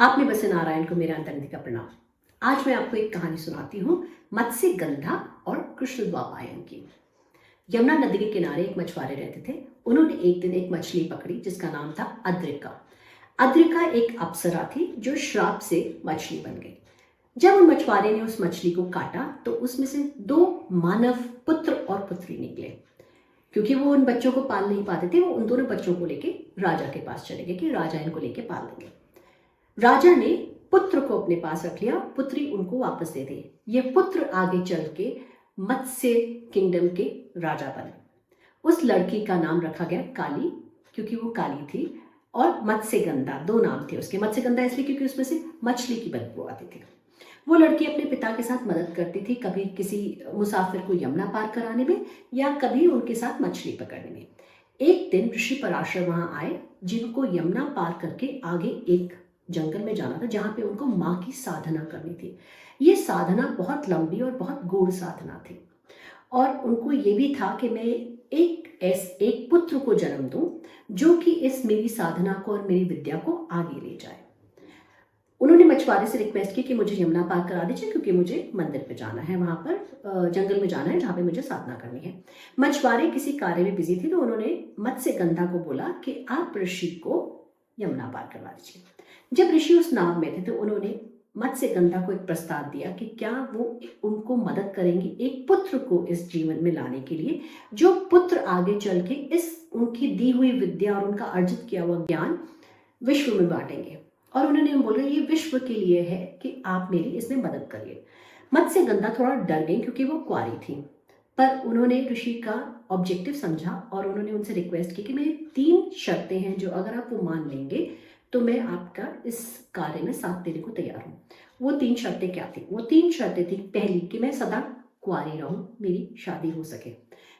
आपने बसे नारायण को मेरा अंतर्निधि का प्रणाम। आज मैं आपको एक कहानी सुनाती हूँ मत्स्य गंधा और कृष्ण द्वापायन की। यमुना नदी के किनारे एक मछुआरे रहते थे। उन्होंने एक दिन एक मछली पकड़ी जिसका नाम था अद्रिका। अद्रिका एक अप्सरा थी जो श्राप से मछली बन गई। जब उन मछुआरे ने उस मछली को काटा तो उसमें से 2 मानव पुत्र और पुत्री निकले। क्योंकि वो उन बच्चों को पाल नहीं पाते थे, वो उन दोनों बच्चों को लेके राजा के पास चले गए कि राजा इनको लेके पाल लेंगे। राजा ने पुत्र को अपने पास रख लिया, पुत्री उनको वापस दे दी। ये पुत्र आगे चल के मत्स्य किंगडम के राजा बने। उस लड़की का नाम रखा गया काली, क्योंकि वो काली थी, और मत्स्यगंधा, 2 नाम थे उसके। मत्स्यगंधा इसलिए क्योंकि उसमें से मछली की बदबू आती थी। वो लड़की अपने पिता के साथ मदद करती थी, कभी किसी मुसाफिर को यमुना पार कराने में या कभी उनके साथ मछली पकड़ने में। एक दिन ऋषि पराशर वहां आए, जिनको यमुना पार करके आगे एक जंगल में जाना था जहां पे उनको माँ की साधना करनी थी। ये साधना बहुत लंबी और बहुत गूढ़ साधना थी, और उनको ये भी था कि मैं एक पुत्र को जन्म दूं जो कि इस मेरी साधना को और मेरी विद्या को आगे ले जाए। उन्होंने मछुआरे से रिक्वेस्ट की कि मुझे यमुना पार करा दीजिए, क्योंकि मुझे मंदिर पे जाना है, वहां पर जंगल में जाना है जहाँ पे मुझे साधना करनी है। मछुआरे किसी कार्य में बिजी थे तो उन्होंने मत्स्यगंधा को बोला कि आप ऋषि को यमुना पार करवा दीजिए। जब ऋषि उस नाव में थे तो उन्होंने मत्स्यगंधा को एक प्रस्ताव दिया कि क्या वो उनको मदद करेंगी एक पुत्र को इस जीवन में लाने के लिए, जो पुत्र आगे चल के इस उनकी दी हुई विद्या और उनका अर्जित किया हुआ ज्ञान विश्व में बांटेंगे। और उन्होंने बोला ये विश्व के लिए है कि आप मेरी इसमें मदद करिए। मत्स्यगंधा थोड़ा डर गई क्योंकि वो कुंवारी थी, पर उन्होंने ऋषि का ऑब्जेक्टिव समझा और उन्होंने उनसे रिक्वेस्ट की कि मेरी 3 शर्तें हैं जो अगर आप वो मान लेंगे तो मैं आपका इस कार्य में साथ देने को तैयार हूँ। वो 3 शर्तें क्या थी? वो 3 शर्तें थी, पहली कि मैं सदा कुंवारी रहूं, मेरी शादी हो सके।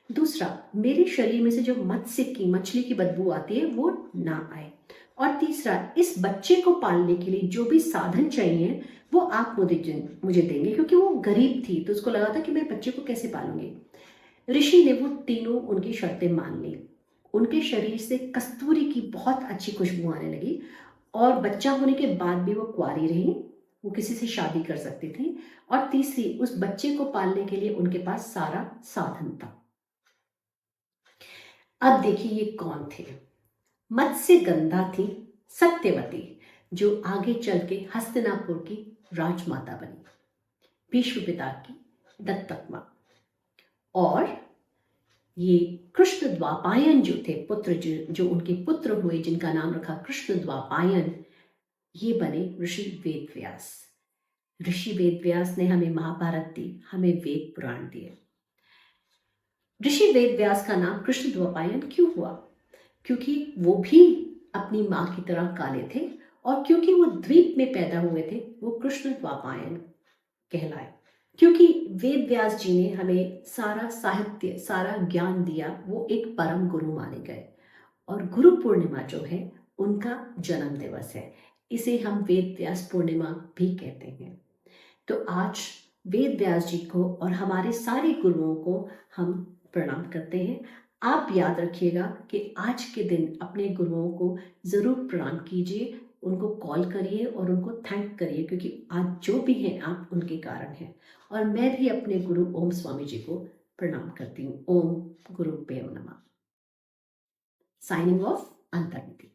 दूसरा, मेरे शरीर में से जो मछली की बदबू आती है वो ना आए। और तीसरा, इस बच्चे को पालने के लिए जो भी साधन चाहिए वो आप मुझे देंगे, क्योंकि वो गरीब थी तो उसको लगा था कि मैं बच्चे को कैसे पालूंगी। ऋषि ने वो तीनों उनकी शर्तें मान ली। उनके शरीर से कस्तूरी की बहुत अच्छी खुशबू आने लगी, और बच्चा होने के बाद भी वो कुंवारी रही, वो किसी से शादी कर सकती थी। और तीसरी, उस बच्चे को पालने के लिए उनके पास सारा साधन था। अब देखिए ये कौन थे? मत्स्यगंधा थी सत्यवती, जो आगे चल के हस्तिनापुर की राजमाता बनी, भीष्म पिता की दत्तक मां। और ये कृष्ण द्वापायन जो थे पुत्र, जो उनके पुत्र हुए, जिनका नाम रखा कृष्ण द्वापायन, ये बने ऋषि वेदव्यास। ऋषि वेदव्यास ने हमें महाभारत दी, हमें वेद पुराण दिए। ऋषि वेदव्यास का नाम कृष्ण द्वापायन क्यों हुआ? क्योंकि वो भी अपनी माँ की तरह काले थे, और क्योंकि वो द्वीप में पैदा हुए थे, वो कृष्ण द्वापायन कहलाए। क्योंकि वेद व्यास जी ने हमें सारा साहित्य, सारा ज्ञान दिया, वो एक परम गुरु माने गए। और गुरु पूर्णिमा जो है उनका जन्म दिवस है, इसे हम वेद व्यास पूर्णिमा भी कहते हैं। तो आज वेद व्यास जी को और हमारे सारे गुरुओं को हम प्रणाम करते हैं। आप याद रखिएगा कि आज के दिन अपने गुरुओं को जरूर प्रणाम कीजिए, उनको कॉल करिए और उनको थैंक करिए, क्योंकि आज जो भी हैं आप उनके कारण हैं। और मैं भी अपने गुरु ओम स्वामी जी को प्रणाम करती हूँ। ओम गुरुभ्यो नमः। Signing off, अंतर्निधि।